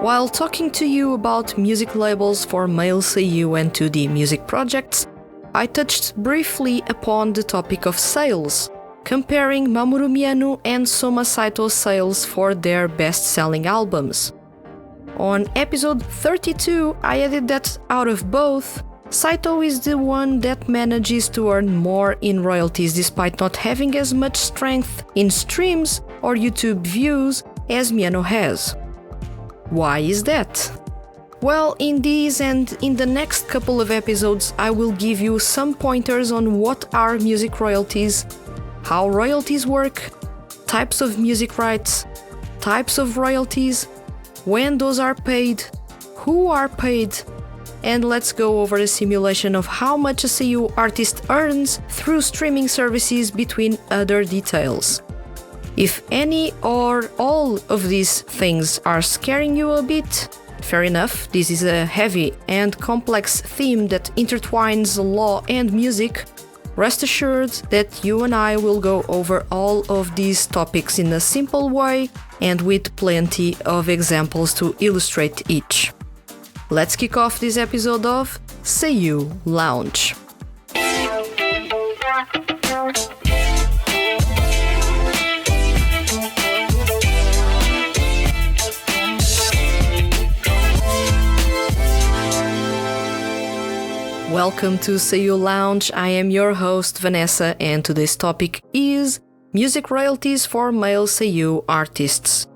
While talking to you about music labels for male seiyuu and 2D music projects, I touched briefly upon the topic of sales, comparing Mamoru Miyano and Soma Saito's sales for their best-selling albums. On episode 32, I added that out of both, Saito is the one that manages to earn more in royalties despite not having as much strength in streams or YouTube views as Miyano has. Why is that? Well, in these and in the next couple of episodes, I will give you some pointers on what are music royalties, how royalties work, types of music rights, types of royalties, when those are paid, who are paid, and let's go over a simulation of how much a seiyuu artist earns through streaming services between other details. If any or all of these things are scaring you a bit, fair enough, this is a heavy and complex theme that intertwines law and music. Rest assured that you and I will go over all of these topics in a simple way and with plenty of examples to illustrate each. Let's kick off this episode of Seiyuu Lounge. Welcome to Seiyuu Lounge. I am your host Vanessa, and today's topic is music royalties for male seiyuu artists.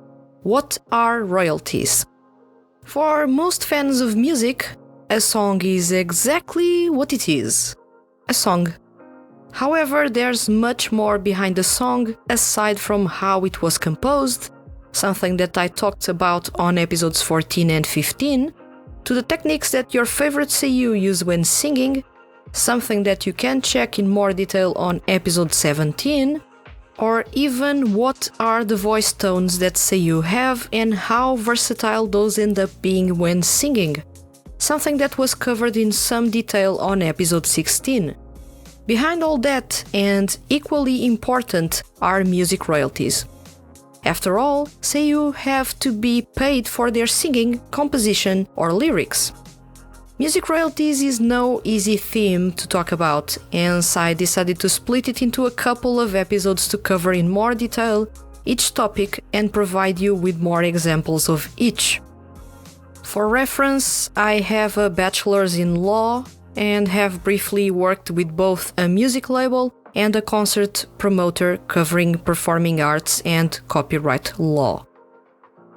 What are royalties? For most fans of music, a song is exactly what it is, a song. However, there's much more behind the song aside from how it was composed, something that I talked about on episodes 14 and 15, to the techniques that your favorite seiyuu use when singing, something that you can check in more detail on episode 17, or even what are the voice tones that seiyuu have and how versatile those end up being when singing, something that was covered in some detail on episode 16. Behind all that, and equally important, are music royalties. After all, seiyuu have to be paid for their singing, composition, or lyrics. Music royalties is no easy theme to talk about, hence I decided to split it into a couple of episodes to cover in more detail each topic and provide you with more examples of each. For reference, I have a bachelor's in law and have briefly worked with both a music label and a concert promoter covering performing arts and copyright law.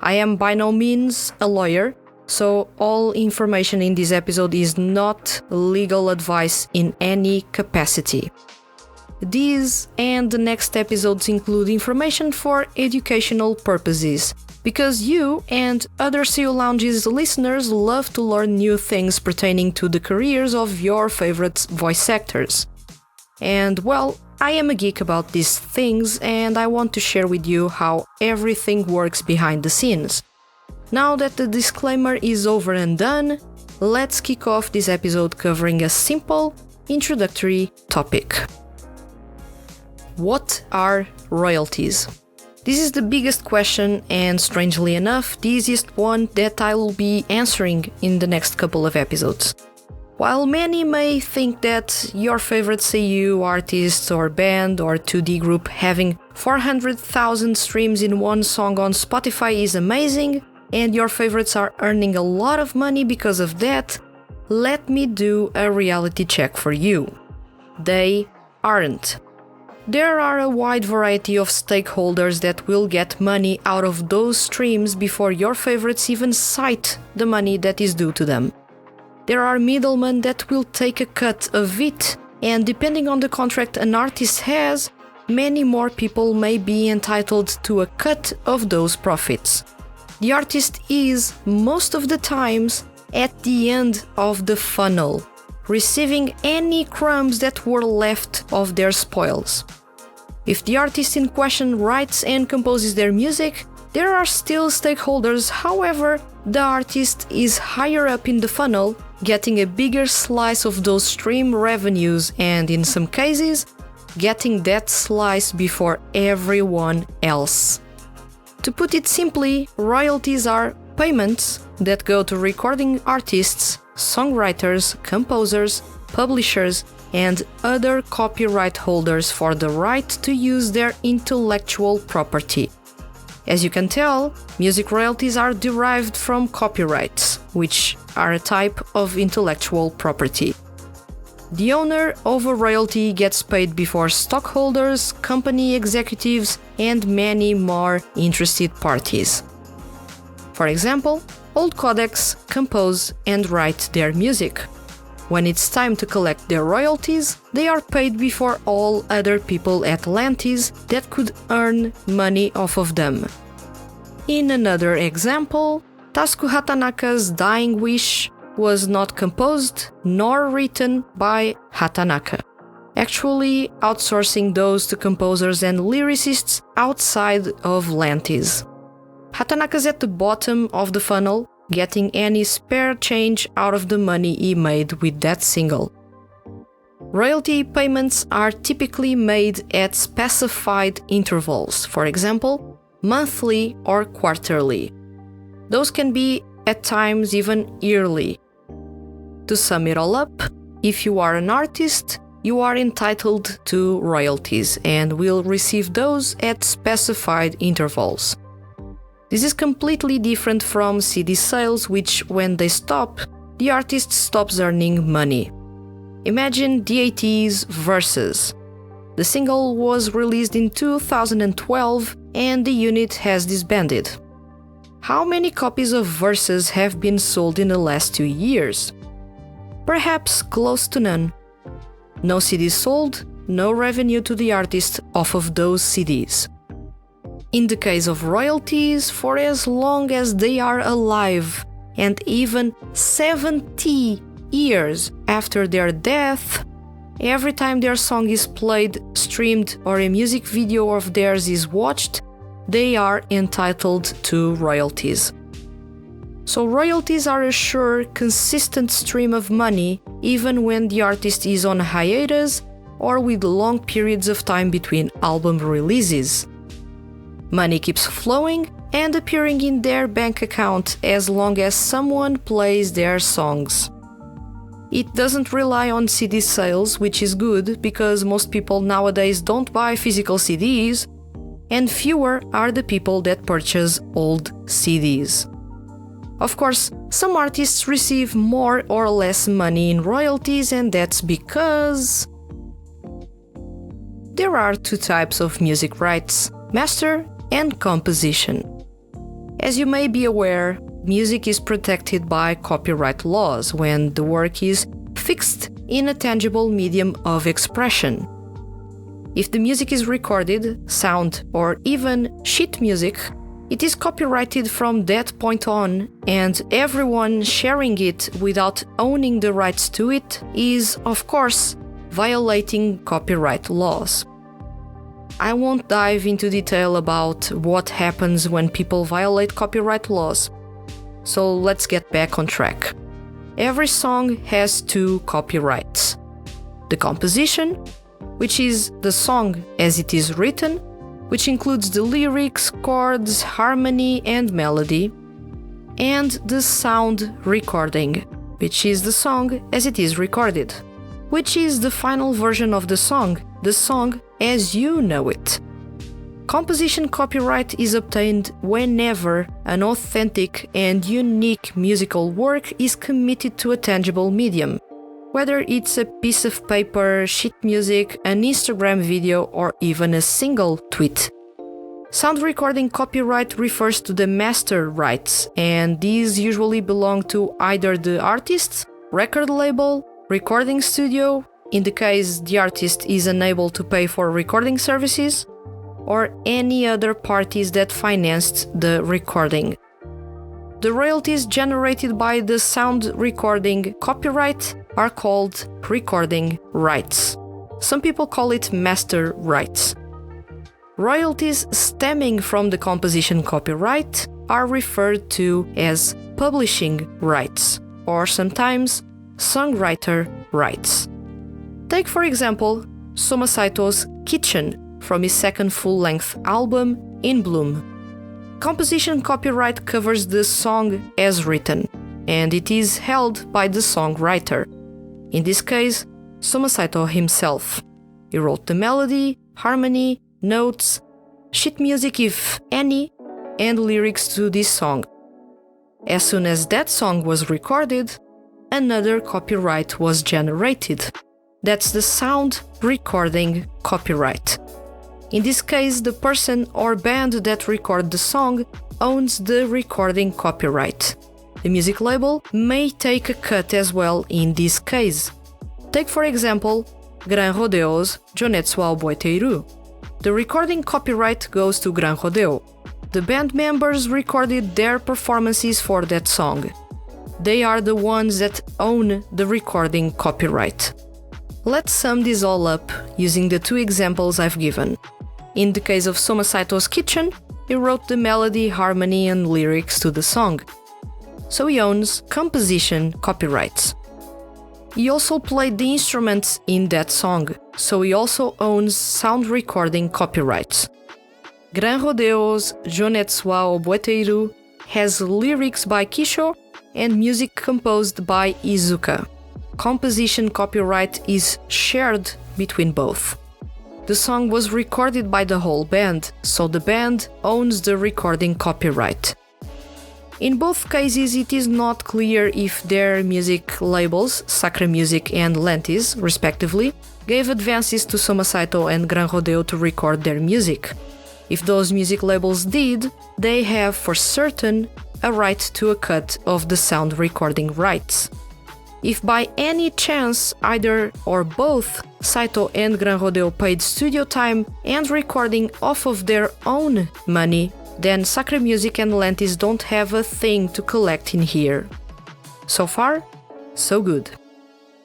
I am by no means a lawyer, so all information in this episode is not legal advice in any capacity. These and the next episodes include information for educational purposes, because you and other Seiyuu Lounge's listeners love to learn new things pertaining to the careers of your favorite voice actors. And well, I am a geek about these things and I want to share with you how everything works behind the scenes. Now that the disclaimer is over and done, let's kick off this episode covering a simple, introductory topic. What are royalties? This is the biggest question and, strangely enough, the easiest one that I will be answering in the next couple of episodes. While many may think that your favorite seiyuu artist or band or 2D group having 400,000 streams in one song on Spotify is amazing, and your favorites are earning a lot of money because of that, let me do a reality check for you. They aren't. There are a wide variety of stakeholders that will get money out of those streams before your favorites even cite the money that is due to them. There are middlemen that will take a cut of it, and depending on the contract an artist has, many more people may be entitled to a cut of those profits. The artist is, most of the times, at the end of the funnel, receiving any crumbs that were left of their spoils. If the artist in question writes and composes their music, there are still stakeholders, however, the artist is higher up in the funnel, getting a bigger slice of those stream revenues and, in some cases, getting that slice before everyone else. To put it simply, royalties are payments that go to recording artists, songwriters, composers, publishers, and other copyright holders for the right to use their intellectual property. As you can tell, music royalties are derived from copyrights, which are a type of intellectual property. The owner of a royalty gets paid before stockholders, company executives, and many more interested parties. For example, old codecs compose and write their music. When it's time to collect their royalties, they are paid before all other people at Lantis that could earn money off of them. In another example, Tasuku Hatanaka's Dying Wish was not composed nor written by Hatanaka, actually outsourcing those to composers and lyricists outside of Lantis. Hatanaka's at the bottom of the funnel, getting any spare change out of the money he made with that single. Royalty payments are typically made at specified intervals, for example, monthly or quarterly. Those can be at times even yearly. To sum it all up, if you are an artist, you are entitled to royalties and will receive those at specified intervals. This is completely different from CD sales, which, when they stop, the artist stops earning money. Imagine DAT's Versus. The single was released in 2012 and the unit has disbanded. How many copies of Versus have been sold in the last 2 years? Perhaps close to none. No CDs sold, no revenue to the artist off of those CDs. In the case of royalties, for as long as they are alive, and even 70 years after their death, every time their song is played, streamed, or a music video of theirs is watched, they are entitled to royalties. So royalties are a sure, consistent stream of money even when the artist is on hiatus or with long periods of time between album releases. Money keeps flowing and appearing in their bank account as long as someone plays their songs. It doesn't rely on CD sales, which is good because most people nowadays don't buy physical CDs, and fewer are the people that purchase old CDs. Of course, some artists receive more or less money in royalties, and that's because there are two types of music rights: master and composition. As you may be aware, music is protected by copyright laws when the work is fixed in a tangible medium of expression. If the music is recorded, sound, or even sheet music, it is copyrighted from that point on, and everyone sharing it without owning the rights to it is, of course, violating copyright laws. I won't dive into detail about what happens when people violate copyright laws, so let's get back on track. Every song has two copyrights: the composition, which is the song as it is written, which includes the lyrics, chords, harmony, and melody, and the sound recording, which is the song as it is recorded, which is the final version of the song as you know it. Composition copyright is obtained whenever an authentic and unique musical work is committed to a tangible medium, whether it's a piece of paper, sheet music, an Instagram video, or even a single tweet. Sound recording copyright refers to the master rights, and these usually belong to either the artist, record label, recording studio, in the case the artist is unable to pay for recording services, or any other parties that financed the recording. The royalties generated by the sound recording copyright are called recording rights. Some people call it master rights. Royalties stemming from the composition copyright are referred to as publishing rights, or sometimes songwriter rights. Take, for example, Soma Saito's Kitchen from his second full-length album, In Bloom. Composition copyright covers the song as written, and it is held by the songwriter. In this case, Soma Saito himself. He wrote the melody, harmony, notes, sheet music if any, and lyrics to this song. As soon as that song was recorded, another copyright was generated. That's the sound recording copyright. In this case, the person or band that recorded the song owns the recording copyright. The music label may take a cut as well in this case. Take for example, Gran Rodeo's Jonetsu ao Boiteiru. The recording copyright goes to Gran Rodeo. The band members recorded their performances for that song. They are the ones that own the recording copyright. Let's sum this all up using the two examples I've given. In the case of Soma Saito's Kitchen, he wrote the melody, harmony and lyrics to the song. So he owns composition copyrights. He also played the instruments in that song, so he also owns sound recording copyrights. Gran Rodeo's Jonetsu ao Boiteiru has lyrics by Kisho and music composed by Iizuka. Composition copyright is shared between both. The song was recorded by the whole band, so the band owns the recording copyright. In both cases, it is not clear if their music labels, Sacra Music and Lantis, respectively, gave advances to Soma Saito and Gran Rodeo to record their music. If those music labels did, they have for certain a right to a cut of the sound recording rights. If by any chance either or both Saito and Gran Rodeo paid studio time and recording off of their own money, then Sacra Music and Lantis don't have a thing to collect in here. So far, so good.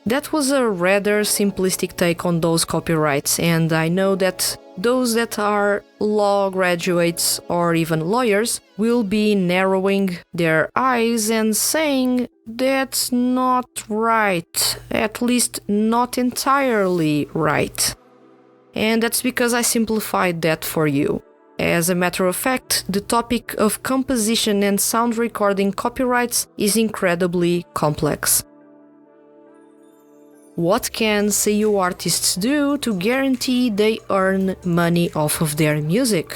That was a rather simplistic take on those copyrights, and I know that those that are law graduates or even lawyers will be narrowing their eyes and saying that's not right, at least not entirely right. And that's because I simplified that for you. As a matter of fact, the topic of composition and sound recording copyrights is incredibly complex. What can seiyuu artists do to guarantee they earn money off of their music?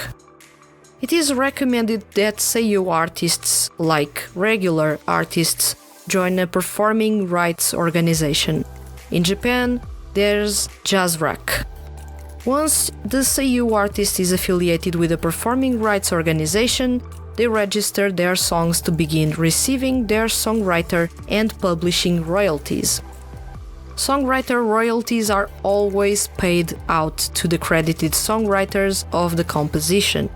It is recommended that seiyuu artists, like regular artists, join a performing rights organization. In Japan, there's JASRAC. Once the seiyuu artist is affiliated with a performing rights organization, they register their songs to begin receiving their songwriter and publishing royalties. Songwriter royalties are always paid out to the credited songwriters of the composition.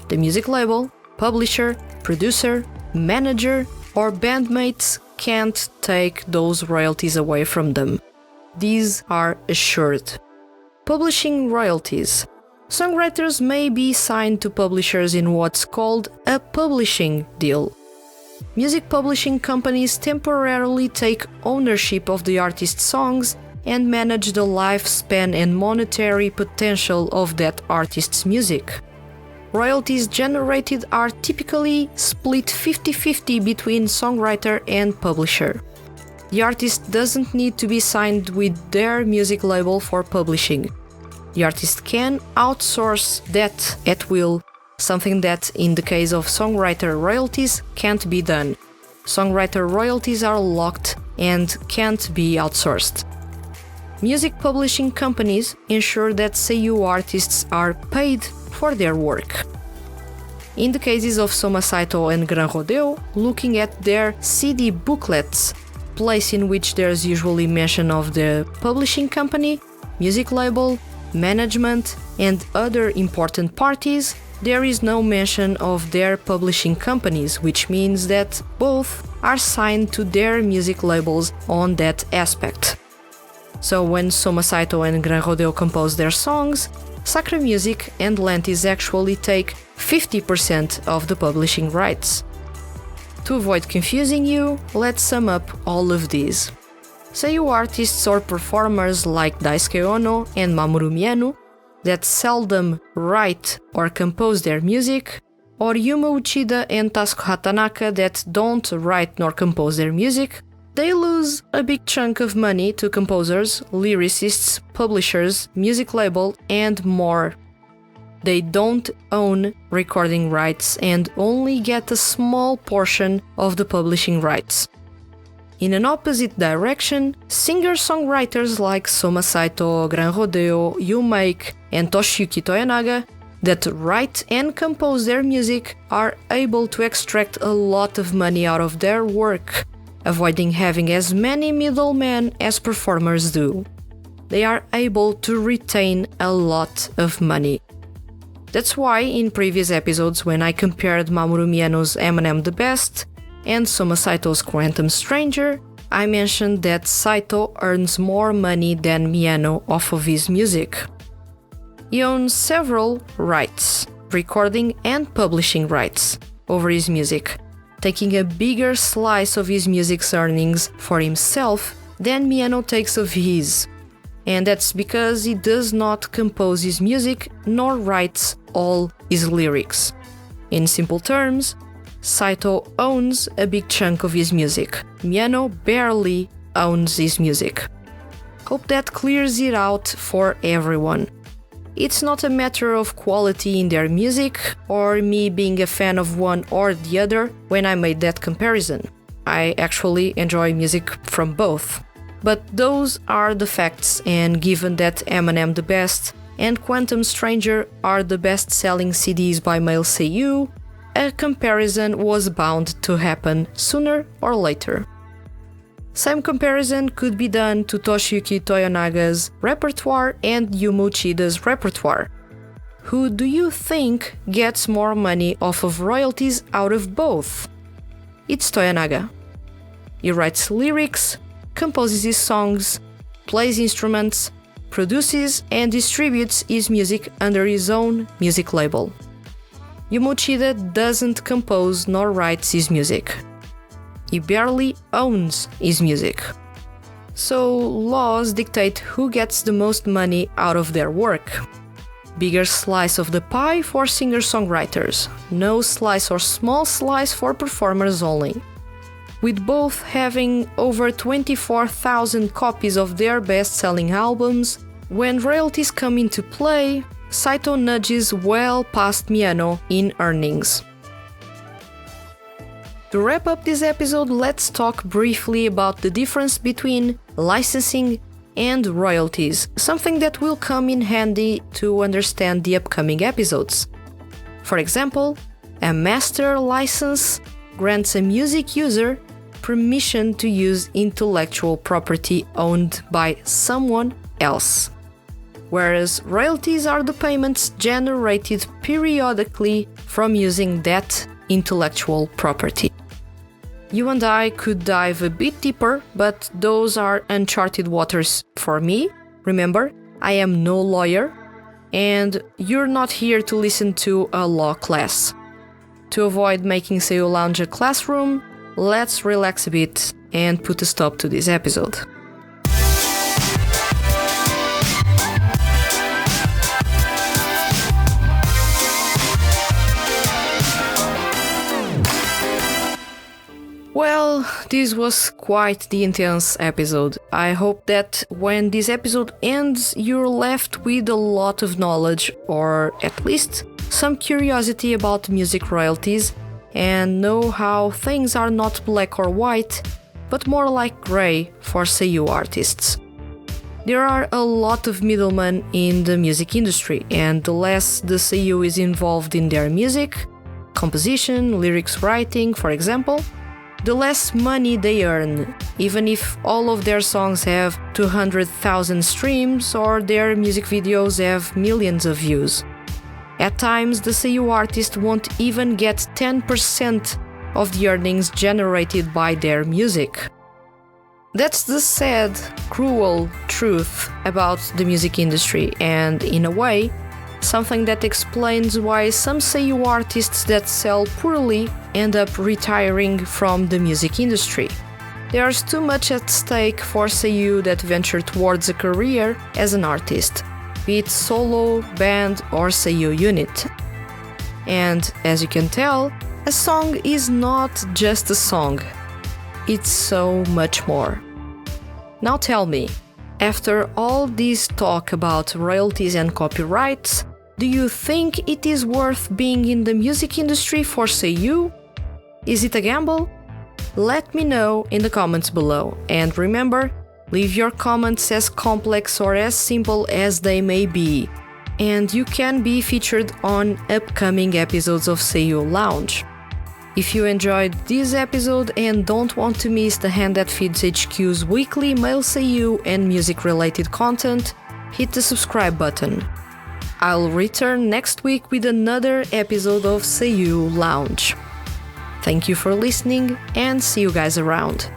The music label, publisher, producer, manager, or bandmates can't take those royalties away from them. These are assured. Publishing royalties. Songwriters may be signed to publishers in what's called a publishing deal. Music publishing companies temporarily take ownership of the artist's songs and manage the lifespan and monetary potential of that artist's music. Royalties generated are typically split 50-50 between songwriter and publisher. The artist doesn't need to be signed with their music label for publishing. The artist can outsource that at will, something that, in the case of songwriter royalties, can't be done. Songwriter royalties are locked and can't be outsourced. Music publishing companies ensure that seiyuu artists are paid for their work. In the cases of Soma Saito and Gran Rodeo, looking at their CD booklets, place in which there's usually mention of the publishing company, music label, management, and other important parties, there is no mention of their publishing companies, which means that both are signed to their music labels on that aspect. So when Soma Saito and Gran Rodeo compose their songs, Sacra Music and Lantis actually take 50% of the publishing rights. To avoid confusing you, let's sum up all of these. Seiyuu artists or performers like Daisuke Ono and Mamoru Miyano that seldom write or compose their music, or Yuma Uchida and Tasuku Hatanaka that don't write nor compose their music, they lose a big chunk of money to composers, lyricists, publishers, music label, and more. They don't own recording rights and only get a small portion of the publishing rights. In an opposite direction, singer-songwriters like Soma Saito, Gran Rodeo, U-Make, and Toshiyuki Toyonaga that write and compose their music are able to extract a lot of money out of their work, avoiding having as many middlemen as performers do. They are able to retain a lot of money. That's why in previous episodes when I compared Mamoru Miyano's Eminem the Best and Soma Saito's Quantum Stranger, I mentioned that Saito earns more money than Miyano off of his music. He owns several rights, recording and publishing rights, over his music, taking a bigger slice of his music's earnings for himself than Miyano takes of his. And that's because he does not compose his music nor writes all his lyrics. In simple terms, Saito owns a big chunk of his music. Miyano barely owns his music. Hope that clears it out for everyone. It's not a matter of quality in their music or me being a fan of one or the other when I made that comparison. I actually enjoy music from both. But those are the facts, and given that Eminem the Best and Quantum Stranger are the best-selling CDs by male seiyuu, a comparison was bound to happen sooner or later. Same comparison could be done to Toshiyuki Toyonaga's repertoire and Yuma Uchida's repertoire. Who do you think gets more money off of royalties out of both? It's Toyonaga. He writes lyrics, composes his songs, plays instruments, produces and distributes his music under his own music label. Yuma Uchida doesn't compose nor writes his music. He barely owns his music. So laws dictate who gets the most money out of their work. Bigger slice of the pie for singer-songwriters, no slice or small slice for performers only. With both having over 24,000 copies of their best-selling albums, when royalties come into play, Saito nudges well past Miyano in earnings. To wrap up this episode, let's talk briefly about the difference between licensing and royalties, something that will come in handy to understand the upcoming episodes. For example, a master license grants a music user permission to use intellectual property owned by someone else, whereas royalties are the payments generated periodically from using that intellectual property. You and I could dive a bit deeper, but those are uncharted waters for me. Remember, I am no lawyer, and you're not here to listen to a law class. To avoid making Seiyuu Lounge a classroom, let's relax a bit and put a stop to this episode. Well, this was quite the intense episode. I hope that when this episode ends, you're left with a lot of knowledge, or at least some curiosity about music royalties, and know how things are not black or white, but more like grey for seiyuu artists. There are a lot of middlemen in the music industry, and the less the seiyuu is involved in their music, composition, lyrics writing, for example, the less money they earn, even if all of their songs have 200,000 streams or their music videos have millions of views. At times, the seiyuu artist won't even get 10% of the earnings generated by their music. That's the sad, cruel truth about the music industry, and in a way, something that explains why some seiyuu artists that sell poorly end up retiring from the music industry. There's too much at stake for seiyuu that venture towards a career as an artist, be it solo, band, or seiyuu unit. And as you can tell, a song is not just a song. It's so much more. Now tell me, after all this talk about royalties and copyrights, do you think it is worth being in the music industry for Seiyu? Is it a gamble? Let me know in the comments below, and remember, leave your comments as complex or as simple as they may be, and you can be featured on upcoming episodes of Seiyu Lounge. If you enjoyed this episode and don't want to miss the Hand That Feeds HQ's weekly Male Seiyu and music-related content, hit the subscribe button. I'll return next week with another episode of Seiyu Lounge. Thank you for listening and see you guys around.